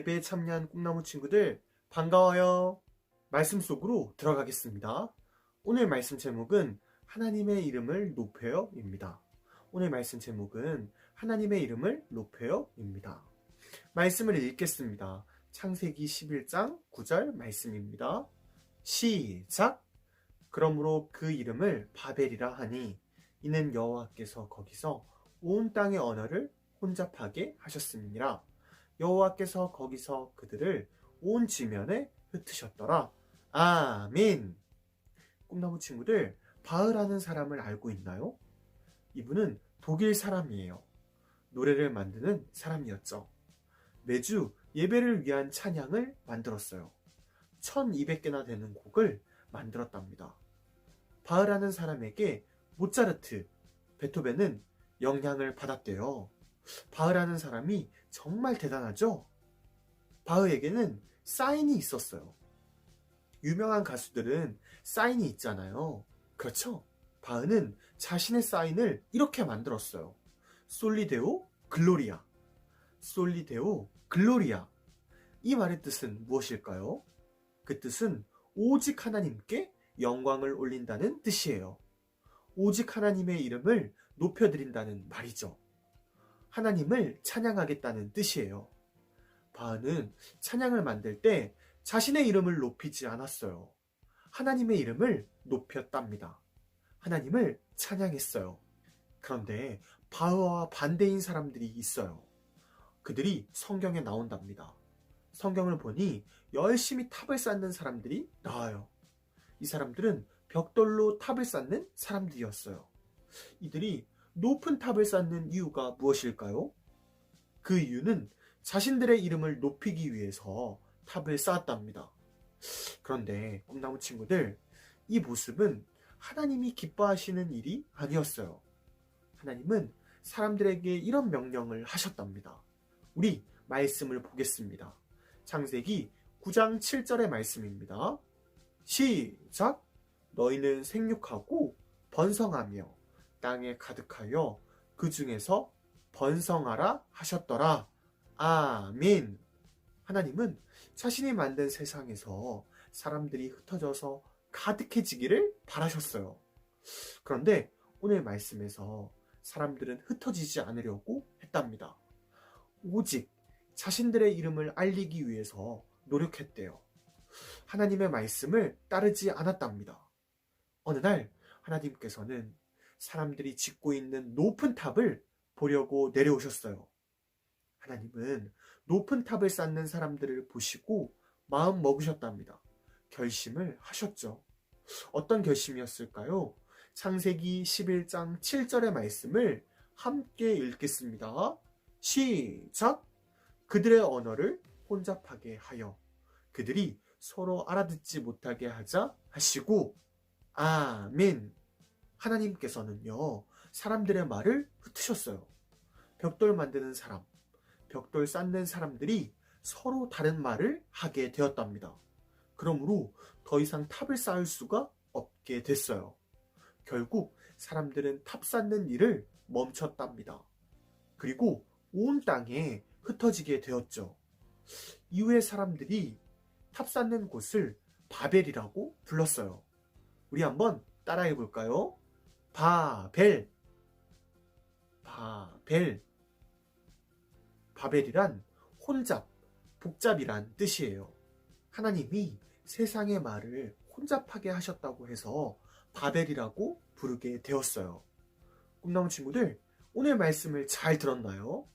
예배에 참여한 꿈나무 친구들 반가워요. 말씀 속으로 들어가겠습니다. 오늘 말씀 제목은 하나님의 이름을 높여요입니다. 오늘 말씀 제목은 하나님의 이름을 높여요입니다. 말씀을 읽겠습니다. 창세기 11장 9절 말씀입니다. 시작! 그러므로 그 이름을 바벨이라 하니 이는 여호와께서 거기서 온 땅의 언어를 혼잡하게 하셨음이니라. 여호와께서 거기서 그들을 온 지면에 흩으셨더라. 아멘. 꿈나무 친구들, 바흐라는 사람을 알고 있나요? 이분은 독일 사람이에요. 노래를 만드는 사람이었죠. 매주 예배를 위한 찬양을 만들었어요. 1200개나 되는 곡을 만들었답니다. 바흐라는 사람에게 모차르트, 베토벤은 영향을 받았대요. 바흐라는 사람이 정말 대단하죠? 바흐에게는 사인이 있었어요. 유명한 가수들은 사인이 있잖아요. 그렇죠? 바흐는 자신의 사인을 이렇게 만들었어요. 솔리데오 글로리아. 솔리데오 글로리아. 이 말의 뜻은 무엇일까요? 그 뜻은 오직 하나님께 영광을 올린다는 뜻이에요. 오직 하나님의 이름을 높여드린다는 말이죠. 하나님을 찬양하겠다는 뜻이에요. 바흐는 찬양을 만들 때 자신의 이름을 높이지 않았어요. 하나님의 이름을 높였답니다. 하나님을 찬양했어요. 그런데 바흐와 반대인 사람들이 있어요. 그들이 성경에 나온답니다. 성경을 보니 열심히 탑을 쌓는 사람들이 나와요. 이 사람들은 벽돌로 탑을 쌓는 사람들이었어요. 이들이 높은 탑을 쌓는 이유가 무엇일까요? 그 이유는 자신들의 이름을 높이기 위해서 탑을 쌓았답니다. 그런데 꿈나무 친구들, 이 모습은 하나님이 기뻐하시는 일이 아니었어요. 하나님은 사람들에게 이런 명령을 하셨답니다. 우리 말씀을 보겠습니다. 창세기 9장 7절의 말씀입니다. 시작! 너희는 생육하고 번성하며 땅에 가득하여 그 중에서 번성하라 하셨더라. 아멘. 하나님은 자신이 만든 세상에서 사람들이 흩어져서 가득해지기를 바라셨어요. 그런데 오늘 말씀에서 사람들은 흩어지지 않으려고 했답니다. 오직 자신들의 이름을 알리기 위해서 노력했대요. 하나님의 말씀을 따르지 않았답니다. 어느 날 하나님께서는 사람들이 짓고 있는 높은 탑을 보려고 내려오셨어요. 하나님은 높은 탑을 쌓는 사람들을 보시고 마음 먹으셨답니다. 결심을 하셨죠. 어떤 결심이었을까요? 창세기 11장 7절의 말씀을 함께 읽겠습니다. 시작! 그들의 언어를 혼잡하게 하여 그들이 서로 알아듣지 못하게 하자 하시고 아멘. 하나님께서는요, 사람들의 말을 흩으셨어요. 벽돌 만드는 사람, 벽돌 쌓는 사람들이 서로 다른 말을 하게 되었답니다. 그러므로 더 이상 탑을 쌓을 수가 없게 됐어요. 결국 사람들은 탑 쌓는 일을 멈췄답니다. 그리고 온 땅에 흩어지게 되었죠. 이후에 사람들이 탑 쌓는 곳을 바벨이라고 불렀어요. 우리 한번 따라해 볼까요? 바벨. 바벨. 바벨이란 혼잡, 복잡이란 뜻이에요. 하나님이 세상의 말을 혼잡하게 하셨다고 해서 바벨이라고 부르게 되었어요. 꿈나무 친구들, 오늘 말씀을 잘 들었나요?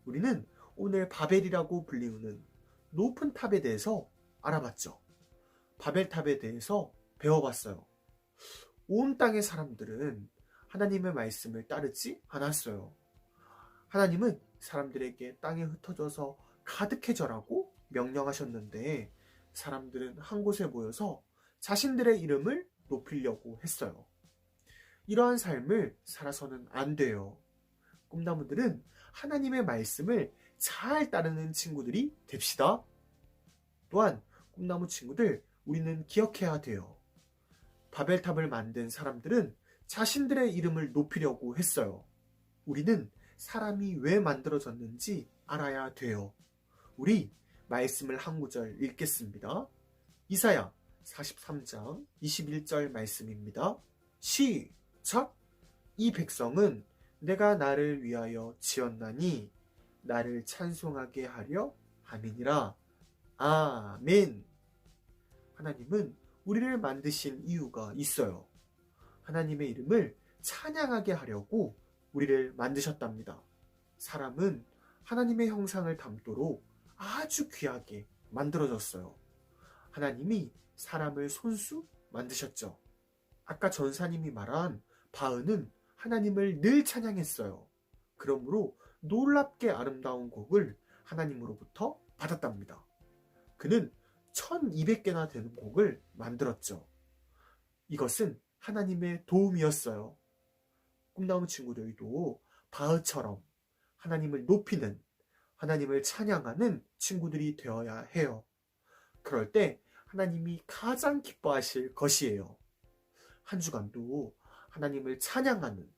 우리는 오늘 바벨이라고 불리우는 높은 탑에 대해서 알아봤죠. 바벨탑에 대해서 배워봤어요. 온 땅의 사람들은 하나님의 말씀을 따르지 않았어요. 하나님은 사람들에게 땅에 흩어져서 가득해져라고 명령하셨는데 사람들은 한 곳에 모여서 자신들의 이름을 높이려고 했어요. 이러한 삶을 살아서는 안 돼요. 꿈나무들은 하나님의 말씀을 잘 따르는 친구들이 됩시다. 또한 꿈나무 친구들, 우리는 기억해야 돼요. 바벨탑을 만든 사람들은 자신들의 이름을 높이려고 했어요. 우리는 사람이 왜 만들어졌는지 알아야 돼요. 우리 말씀을 한 구절 읽겠습니다. 이사야 43장 21절 말씀입니다. 시작! 이 백성은 내가 나를 위하여 지었나니 나를 찬송하게 하려 함이니라. 아멘. 하나님은 우리를 만드신 이유가 있어요. 하나님의 이름을 찬양하게 하려고 우리를 만드셨답니다. 사람은 하나님의 형상을 담도록 아주 귀하게 만들어졌어요. 하나님이 사람을 손수 만드셨죠. 아까 전사님이 말한 바흐는 하나님을 늘 찬양했어요. 그러므로 놀랍게 아름다운 곡을 하나님으로부터 받았답니다. 그는 1200개나 되는 곡을 만들었죠. 이것은 하나님의 도움이었어요. 꿈나무 친구들도 바흐처럼 하나님을 높이는, 하나님을 찬양하는 친구들이 되어야 해요. 그럴 때 하나님이 가장 기뻐하실 것이에요. 한 주간도 하나님을 찬양하는,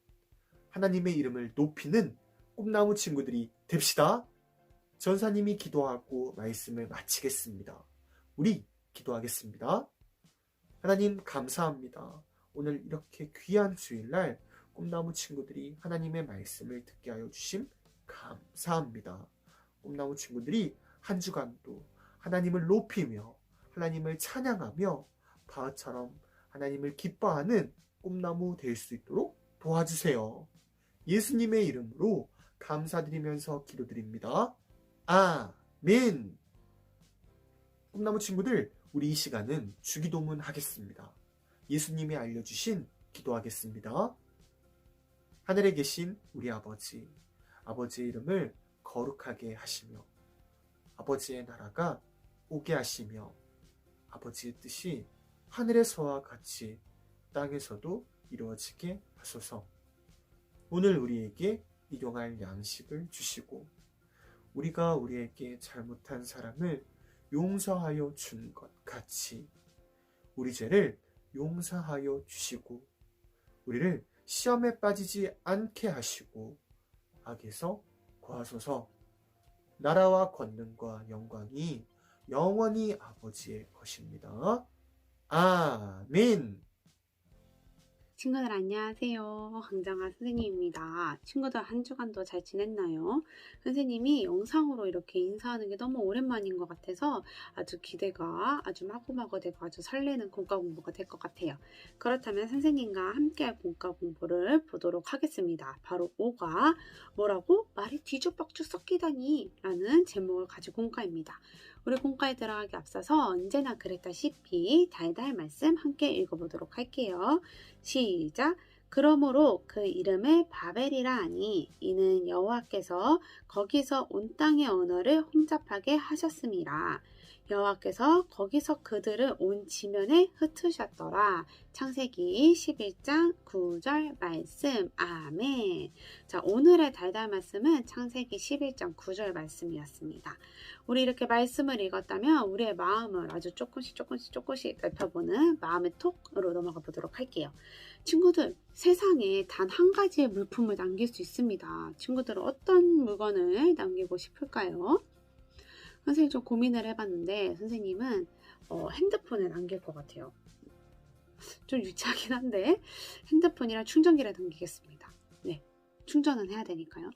하나님의 이름을 높이는 꿈나무 친구들이 됩시다. 전사님이 기도하고 말씀을 마치겠습니다. 우리 기도하겠습니다. 하나님 감사합니다. 오늘 이렇게 귀한 주일날 꿈나무 친구들이 하나님의 말씀을 듣게 하여 주심 감사합니다. 꿈나무 친구들이 한 주간도 하나님을 높이며 하나님을 찬양하며 바흐처럼 하나님을 기뻐하는 꿈나무 될 수 있도록 도와주세요. 예수님의 이름으로 감사드리면서 기도드립니다. 아멘. 꿈나무 친구들, 우리 이 시간은 주기도문 하겠습니다. 예수님이 알려주신 기도하겠습니다. 하늘에 계신 우리 아버지, 아버지의 이름을 거룩하게 하시며 아버지의 나라가 오게 하시며 아버지의 뜻이 하늘에서와 같이 땅에서도 이루어지게 하소서. 오늘 우리에게 일용할 양식을 주시고 우리가 우리에게 잘못한 사람을 용서하여 준 것 같이 우리 죄를 용서하여 주시고 우리를 시험에 빠지지 않게 하시고 악에서 구하소서. 나라와 권능과 영광이 영원히 아버지의 것입니다. 아멘. 친구들 안녕하세요. 강장아 선생님입니다. 친구들 한 주간도 잘 지냈나요? 선생님이 영상으로 이렇게 인사하는 게 너무 오랜만인 것 같아서 아주 기대가 아주 마구마구 되고 아주 설레는 공과 공부가 될 것 같아요. 그렇다면 선생님과 함께할 공과 공부를 보도록 하겠습니다. 바로 5가 뭐라고? 말이 뒤죽박죽 섞이다니 라는 제목을 가진 공과입니다. 우리 공과에 들어가기 앞서서 언제나 그랬다시피 달달 말씀 함께 읽어보도록 할게요. 시작! 그러므로 그 이름을 바벨이라 하니 이는 여호와께서 거기서 온 땅의 언어를 혼잡하게 하셨음이라. 여호와께서 거기서 그들을 온 지면에 흩으셨더라. 창세기 11장 9절 말씀. 아멘. 자, 오늘의 달달 말씀은 창세기 11장 9절 말씀이었습니다. 우리 이렇게 말씀을 읽었다면 우리의 마음을 아주 조금씩 넓혀보는 마음의 톡으로 넘어가 보도록 할게요. 친구들, 세상에 단 한 가지의 물품을 남길 수 있습니다. 친구들은 어떤 물건을 남기고 싶을까요? 선생님 좀 고민을 해봤는데 선생님은 핸드폰을 남길 것 같아요. 좀 유치하긴 한데 핸드폰이랑 충전기를 남기겠습니다. 네, 충전은 해야 되니까요.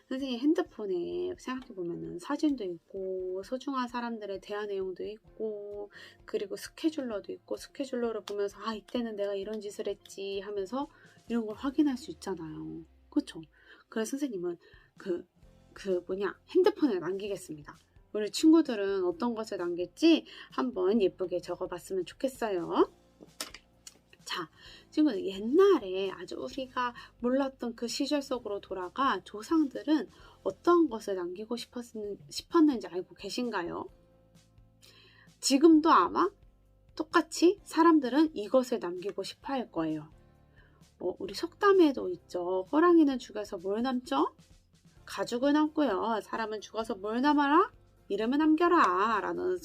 선생님 핸드폰에 생각해보면 사진도 있고 소중한 사람들의 대화 내용도 있고 그리고 스케줄러도 있고 스케줄러를 보면서 이때는 내가 이런 짓을 했지 하면서 이런 걸 확인할 수 있잖아요. 그렇죠? 그래서 선생님은 핸드폰에 남기겠습니다. 우리 친구들은 어떤 것을 남길지 한번 예쁘게 적어봤으면 좋겠어요. 자, 친구들 옛날에 아주 우리가 몰랐던 그 시절 속으로 돌아가 조상들은 어떤 것을 남기고 싶었는지 알고 계신가요? 지금도 아마 똑같이 사람들은 이것을 남기고 싶어 할 거예요. 우리 속담에도 있죠. 호랑이는 죽여서 뭘 남죠? 가죽을 남고요. 사람은 죽어서 뭘 남아라? 이름을 남겨라 라는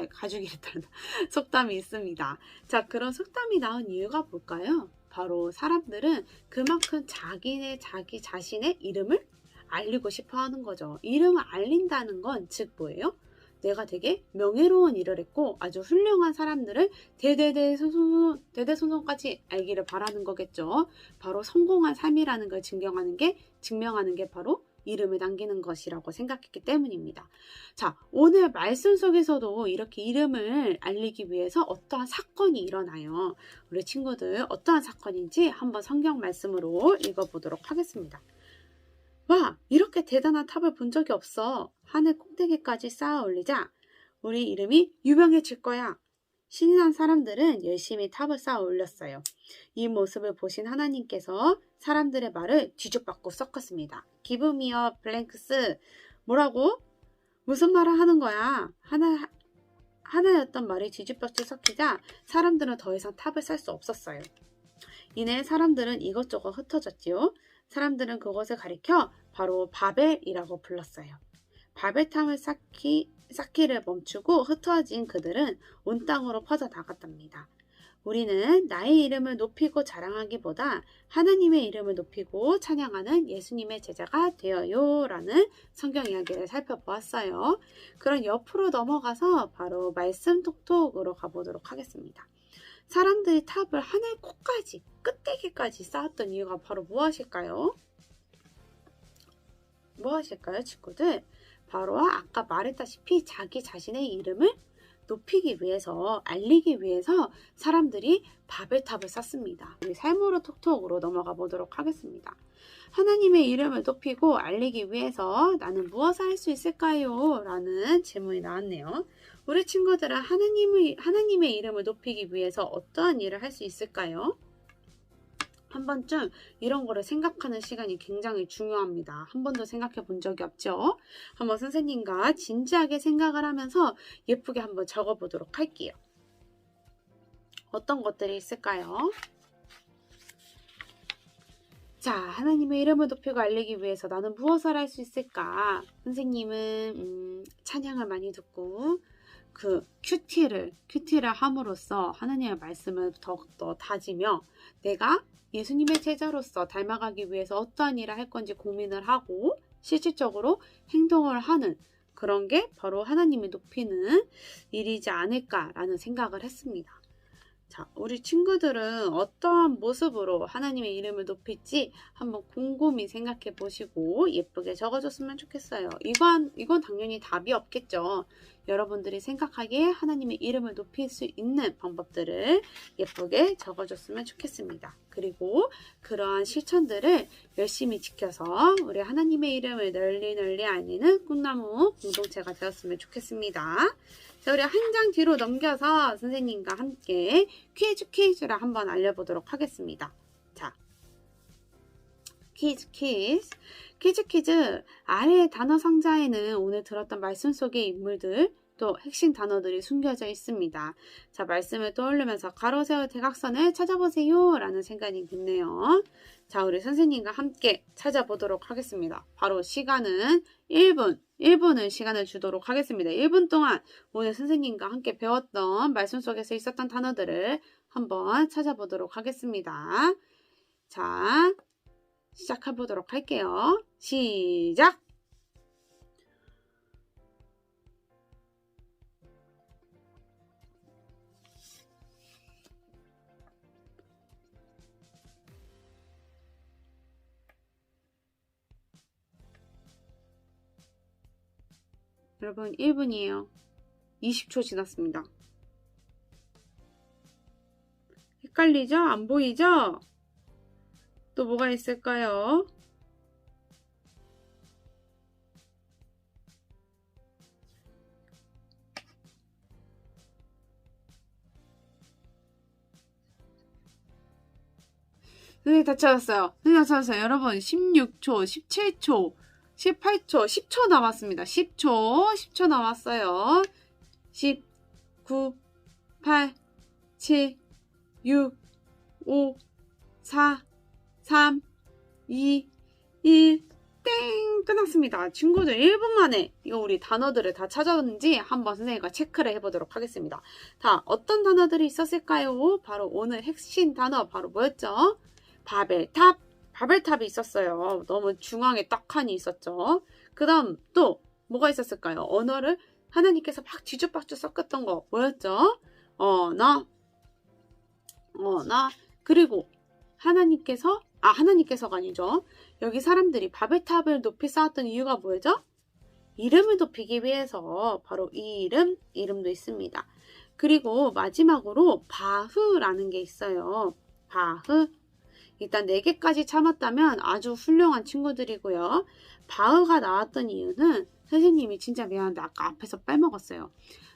가죽이랬다는 속담이 있습니다. 자, 그런 속담이 나온 이유가 뭘까요? 바로 사람들은 그만큼 자기 자신의 이름을 알리고 싶어 하는 거죠. 이름을 알린다는 건 즉 뭐예요? 내가 되게 명예로운 일을 했고 아주 훌륭한 사람들을 대대손손까지 알기를 바라는 거겠죠. 바로 성공한 삶이라는 걸 증명하는 게 바로 이름을 남기는 것이라고 생각했기 때문입니다. 자, 오늘 말씀 속에서도 이렇게 이름을 알리기 위해서 어떠한 사건이 일어나요. 우리 친구들 어떠한 사건인지 한번 성경 말씀으로 읽어보도록 하겠습니다. 와, 이렇게 대단한 탑을 본 적이 없어. 하늘 꼭대기까지 쌓아 올리자 우리 이름이 유명해질 거야. 신이 난 사람들은 열심히 탑을 쌓아 올렸어요. 이 모습을 보신 하나님께서 사람들의 말을 뒤죽박고 섞었습니다. Give me a blanks. 뭐라고? 무슨 말을 하는 거야? 하나였던 말이 뒤죽박죽 섞이자 사람들은 더 이상 탑을 쌓을 수 없었어요. 이내 사람들은 이것저것 흩어졌지요. 사람들은 그것을 가리켜 바로 바벨이라고 불렀어요. 바벨탑을 쌓기를 멈추고 흩어진 그들은 온 땅으로 퍼져 나갔답니다. 우리는 나의 이름을 높이고 자랑하기보다 하나님의 이름을 높이고 찬양하는 예수님의 제자가 되어요 라는 성경 이야기를 살펴보았어요. 그럼 옆으로 넘어가서 바로 말씀 톡톡으로 가보도록 하겠습니다. 사람들이 탑을 하늘 코까지 끝대기까지 쌓았던 이유가 바로 무엇일까요? 무엇일까요, 친구들? 바로 아까 말했다시피 자기 자신의 이름을 높이기 위해서, 알리기 위해서 사람들이 바벨탑을 쌓습니다. 우리 삶으로 톡톡으로 넘어가 보도록 하겠습니다. 하나님의 이름을 높이고 알리기 위해서 나는 무엇을 할 수 있을까요? 라는 질문이 나왔네요. 우리 친구들은 하나님의 이름을 높이기 위해서 어떠한 일을 할 수 있을까요? 한 번쯤 이런 거를 생각하는 시간이 굉장히 중요합니다. 한 번도 생각해 본 적이 없죠? 한번 선생님과 진지하게 생각을 하면서 예쁘게 한번 적어 보도록 할게요. 어떤 것들이 있을까요? 자, 하나님의 이름을 높이고 알리기 위해서 나는 무엇을 할 수 있을까? 선생님은 찬양을 많이 듣고 그 큐티를 함으로써 하나님의 말씀을 더욱더 다지며 내가 예수님의 제자로서 닮아가기 위해서 어떠한 일을 할 건지 고민을 하고 실질적으로 행동을 하는 그런 게 바로 하나님을 높이는 일이지 않을까라는 생각을 했습니다. 자, 우리 친구들은 어떠한 모습으로 하나님의 이름을 높일지 한번 곰곰이 생각해 보시고 예쁘게 적어줬으면 좋겠어요. 이건 당연히 답이 없겠죠. 여러분들이 생각하기에 하나님의 이름을 높일 수 있는 방법들을 예쁘게 적어줬으면 좋겠습니다. 그리고 그러한 실천들을 열심히 지켜서 우리 하나님의 이름을 널리 알리는 꿈나무 공동체가 되었으면 좋겠습니다. 자, 우리 한 장 뒤로 넘겨서 선생님과 함께 퀴즈를 한번 알려보도록 하겠습니다. 자, 퀴즈. 아래의 단어 상자에는 오늘 들었던 말씀 속의 인물들, 또 핵심 단어들이 숨겨져 있습니다. 자, 말씀을 떠올리면서 가로, 세로, 대각선을 찾아보세요 라는 생각이 드네요. 자, 우리 선생님과 함께 찾아보도록 하겠습니다. 바로 시간은 1분을 시간을 주도록 하겠습니다. 1분 동안 오늘 선생님과 함께 배웠던 말씀 속에서 있었던 단어들을 한번 찾아보도록 하겠습니다. 자, 시작해보도록 할게요. 시작! 여러분 1분이에요. 20초 지났습니다. 헷갈리죠? 안 보이죠? 또 뭐가 있을까요? 선생님 다 찾았어요. 여러분 16초, 17초, 18초, 10초 남았습니다. 10초 남았어요. 10, 9, 8, 7, 6, 5, 4, 3, 2, 1, 땡! 끝났습니다. 친구들 1분 만에 이거 우리 단어들을 다 찾았는지 한번 선생님과 체크를 해보도록 하겠습니다. 다 어떤 단어들이 있었을까요? 바로 오늘 핵심 단어 바로 뭐였죠? 바벨탑이 있었어요. 너무 중앙에 떡하니 있었죠. 그 다음 또 뭐가 있었을까요? 언어를 하나님께서 막 뒤죽박죽 섞었던 거 뭐였죠? 언어, 그리고 하나님께서가 아니죠. 여기 사람들이 바벨탑을 높이 쌓았던 이유가 뭐죠? 이름을 높이기 위해서. 바로 이 이름도 있습니다. 그리고 마지막으로 바흐라는 게 있어요. 바흐. 일단 4개까지 참았다면 아주 훌륭한 친구들이고요. 바흐가 나왔던 이유는 선생님이 진짜 미안한데 아까 앞에서 빼먹었어요.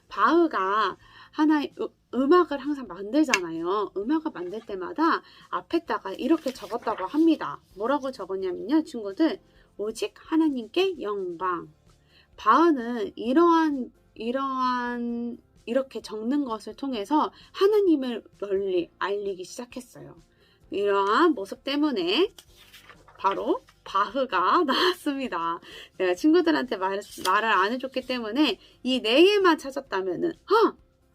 바흐가 하나의 음악을 항상 만들잖아요. 음악을 만들 때마다 앞에다가 이렇게 적었다고 합니다. 뭐라고 적었냐면요, 친구들. 오직 하나님께 영광. 바흐는 이렇게 적는 것을 통해서 하나님을 널리 알리기 시작했어요. 이러한 모습 때문에 바로 바흐가 나왔습니다. 내가 친구들한테 말을 안 해줬기 때문에 이 4개만 찾았다면은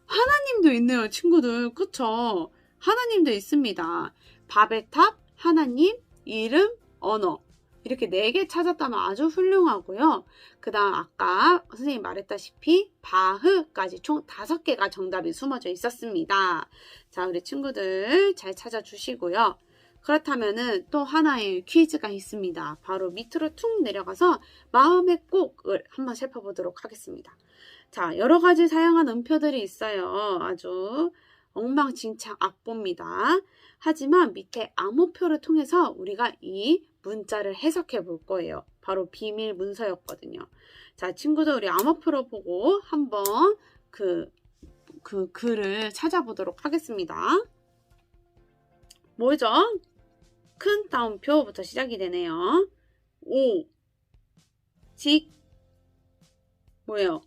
하나님도 있네요, 친구들. 그쵸? 하나님도 있습니다. 바벨탑, 하나님, 이름, 언어. 이렇게 4개 찾았다면 아주 훌륭하고요. 그 다음 아까 선생님이 말했다시피 바흐까지 총 5개가 정답이 숨어져 있었습니다. 자, 우리 친구들 잘 찾아주시고요. 그렇다면은 또 하나의 퀴즈가 있습니다. 바로 밑으로 툭 내려가서 마음의 꼭을 한번 살펴보도록 하겠습니다. 자, 여러 가지 사용한 음표들이 있어요. 아주 엉망진창 악보입니다. 하지만 밑에 암호표를 통해서 우리가 이 문자를 해석해 볼 거예요. 바로 비밀 문서였거든요. 자, 친구들 우리 암호표로 보고 한번 그 글을 찾아보도록 하겠습니다. 뭐죠? 큰 따옴표부터 시작이 되네요. 오, 직, 뭐예요?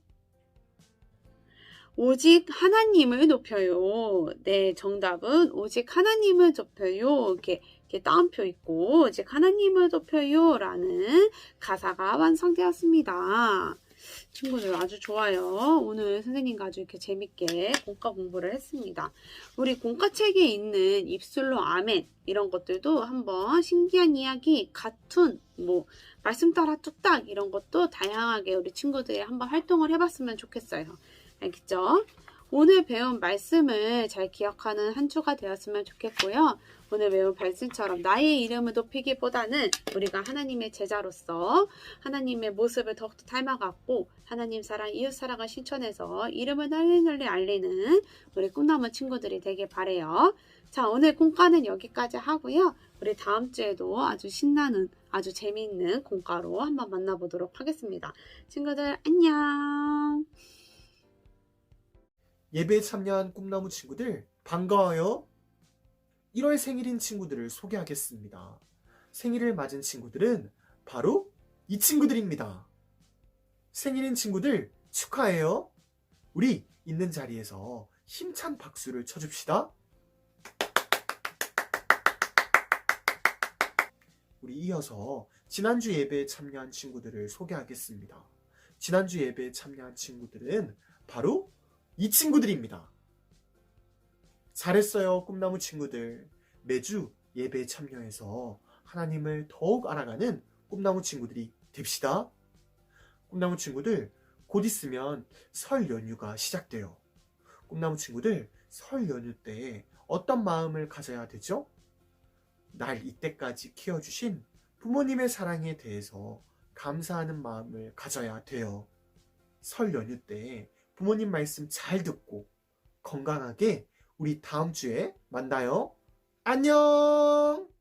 오직 하나님을 높여요. 네, 정답은 오직 하나님을 높여요. 이렇게 따옴표 있고 오직 하나님을 높여요 라는 가사가 완성되었습니다. 친구들 아주 좋아요. 오늘 선생님과 아주 이렇게 재밌게 공과 공부를 했습니다. 우리 공과책에 있는 입술로 아멘 이런 것들도 한번 신기한 이야기, 가툰, 말씀 따라 뚝딱 이런 것도 다양하게 우리 친구들이 한번 활동을 해봤으면 좋겠어요. 알겠죠? 오늘 배운 말씀을 잘 기억하는 한 주가 되었으면 좋겠고요. 오늘 배운 말씀처럼 나의 이름을 높이기보다는 우리가 하나님의 제자로서 하나님의 모습을 더욱더 닮아갖고 하나님 사랑, 이웃 사랑을 실천해서 이름을 널리 알리는 우리 꿈나무 친구들이 되길 바래요. 자, 오늘 공과는 여기까지 하고요. 우리 다음 주에도 아주 신나는, 아주 재미있는 공과로 한번 만나보도록 하겠습니다. 친구들 안녕. 예배에 참여한 꿈나무 친구들 반가워요. 1월 생일인 친구들을 소개하겠습니다. 생일을 맞은 친구들은 바로 이 친구들입니다. 생일인 친구들 축하해요. 우리 있는 자리에서 힘찬 박수를 쳐줍시다. 우리 이어서 지난주 예배에 참여한 친구들을 소개하겠습니다. 지난주 예배에 참여한 친구들은 바로 이 친구들입니다. 잘했어요, 꿈나무 친구들. 매주 예배에 참여해서 하나님을 더욱 알아가는 꿈나무 친구들이 됩시다. 꿈나무 친구들, 곧 있으면 설 연휴가 시작돼요. 꿈나무 친구들, 설 연휴 때 어떤 마음을 가져야 되죠? 날 이때까지 키워주신 부모님의 사랑에 대해서 감사하는 마음을 가져야 돼요. 설 연휴 때 부모님 말씀 잘 듣고 건강하게 우리 다음 주에 만나요. 안녕!